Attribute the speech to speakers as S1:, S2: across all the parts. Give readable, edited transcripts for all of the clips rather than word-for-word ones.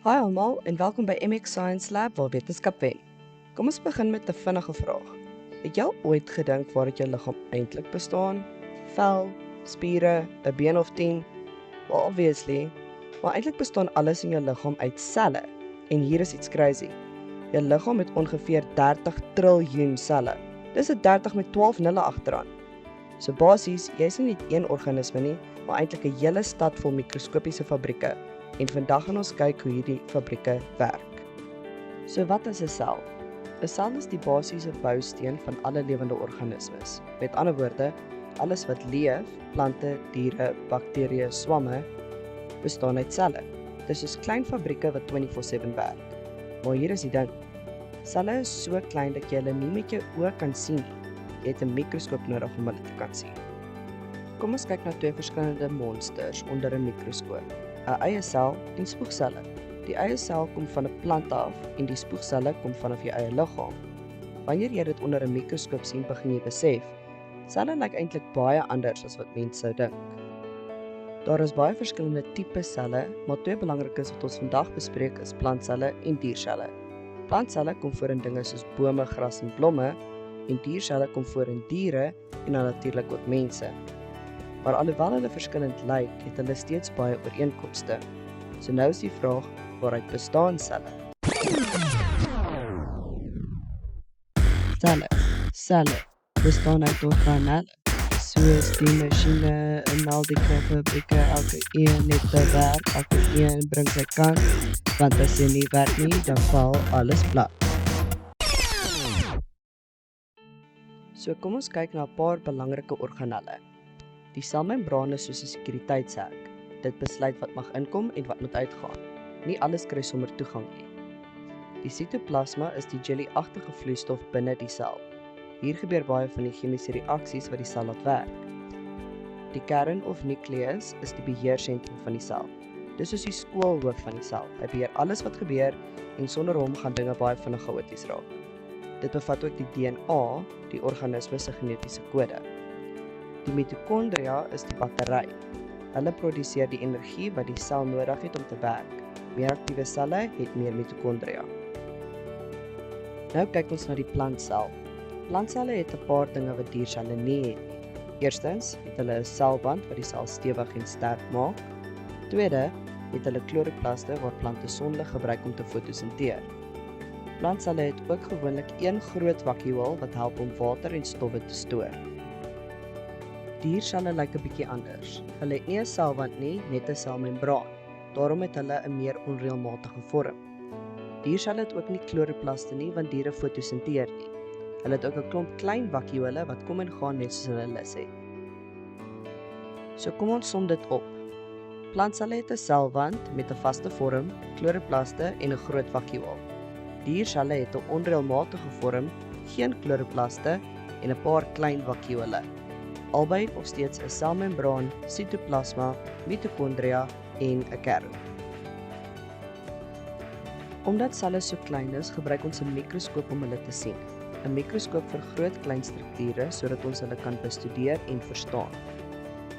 S1: Hi almal en welkom by MX Science Lab waar wetenskap wen. Kom ons begin met 'n vinnige vraag. Het jy al ooit gedink waaruit jou liggaam eintlik bestaan? Vel, spiere, 'n been of 10? Well, obviously, maar eintlik bestaan alles in jou liggaam uit selle. En hier is iets crazy. Jou liggaam het ongeveer 30 triljoen selle. Dis 'n 30 met 12 nulle agteraan. So basies, jy's nie net een organisme nie, maar eintlik 'n hele stad vol mikroskopiese fabrieke. En vandag gaan ons kyk hoe hierdie fabrieke werk. So wat is 'n sel? 'n Sel is die basiese bousteen van alle lewende organismes. Met ander woorde, alles wat leef, plante, diere, bakterieë, swamme, bestaan uit selle. Dis soos klein fabrieke wat 24/7 werk. Maar hier is die ding. Selle is so klein dat jy hulle nie met jou oë kan sien nie. Jy het 'n mikroskoop nodig om hulle te kan sien. Kom ons kyk na twee verskillende monsters onder 'n mikroskoop. 'n Eiesel en spoegselle. Die eiesel kom van 'n plant af en die spoegselle kom vanaf jou eie liggaam. Wanneer jy dit onder 'n mikroskoop sien, begin jy besef, selle lyk eintlik baie anders as wat mense sou dink. Daar is baie verskillende tipe selle, maar twee belangrikes wat ons vandag bespreek is plantselle en dierselle. Plantselle kom voor in dinge soos bome, gras en blomme, en dierselle kom voor in diere en dan natuurlik ook mense. Maar alhoewel hulle verskillend lyk, het hulle steeds baie ooreenkomste. So nou is die vraag, waaruit bestaan selle? Selle bestaan uit organelle, soos die masjiene in al die fabrieke, elke een net te werk, elke een bring sy kant, want as jy nie werk nie, dan val alles plat. So kom ons kyk na 'n paar belangrike organelle. Die selmembraan is soos 'n sekuriteitshek. Dit besluit wat mag inkom en wat moet uitgaan. Nie alles kry sommer toegang nie. Die sitoplasma is die jelly-agtige vloeistof binne die sel. Hier gebeur baie van die chemiese reaksies wat die sel laat werk. Die kern of nukleus is die beheersentrum van die sel. Dis soos die skoolhoof van die sel. Hy beheer alles wat gebeur en sonder hom gaan dinge baie vinnig chaoties raak. Dit bevat ook die DNA, die organisme se genetiese kode. Die mitokondria is die battery. Hulle produseer die energie wat die sel nodig het om te werk. Meer aktiewe selle het meer mitokondria. Nou kyk ons na die plantsel. Plantselle het 'n paar dinge wat dierselle nie het nie. Eerstens het hulle 'n selband wat die sel stewig en sterk maak. Tweede het hulle kloroplaste waar plante sonlig gebruik om te fotosinteer. Plantselle het ook gewoonlik een groot vakuole wat help om water en stowwe te stoor. Dierselle lyk 'n bietjie anders. Hulle het nie 'n selwand nie, net 'n selmembraan. Daarom het hulle 'n meer onreëlmatige vorm. Dierselle het ook nie kloroplaste nie, want diere fotosinteer nie. Hulle het ook 'n klomp klein vakuole wat kom en gaan net soos hulle lus het. So kom ons som dit op. Plantselle het 'n selwand met 'n vaste vorm, kloroplaste en 'n groot vakuole. Dierselle het 'n onreëlmatige vorm, geen kloroplaste en 'n paar klein vakuole. Albei nog steeds 'n selmembraan, sitoplasma, mitokondria en 'n kern. Omdat selle so klein is, gebruik ons 'n mikroskoop om hulle te sien. 'n Mikroskoop vergroot klein strukture sodat ons hulle kan bestudeer en verstaan.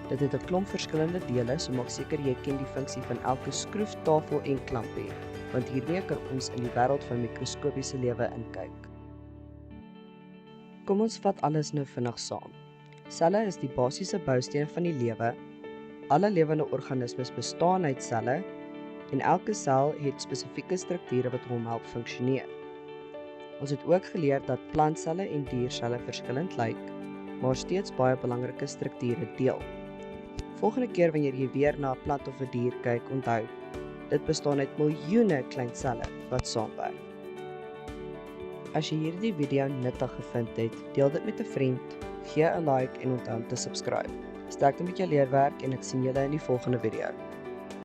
S1: Dit het 'n klomp verskillende dele, so maak seker jy ken die funksie van elke skroef, tafel en klampie, want hiermee kan ons in die wêreld van mikroskopiese lewe inkyk. Kom ons vat alles nou vinnig saam. Selle is die basiese bousteen van die lewe. Alle lewende organismes bestaan uit selle en elke sel het spesifieke strukture wat hom help funksioneer. Ons het ook geleer dat plantselle en dierselle verskillend lyk, maar steeds baie belangrike strukture deel. Volgende keer wanneer jy weer na 'n plant of 'n dier kyk, onthou, dit bestaan uit miljoene klein selle wat saamwerk. As jy hierdie video nuttig gevind het, deel dit met 'n vriend, gee 'n like en onthou om te subscribe. Sterkte met jou leerwerk en ek sien julle in die volgende video.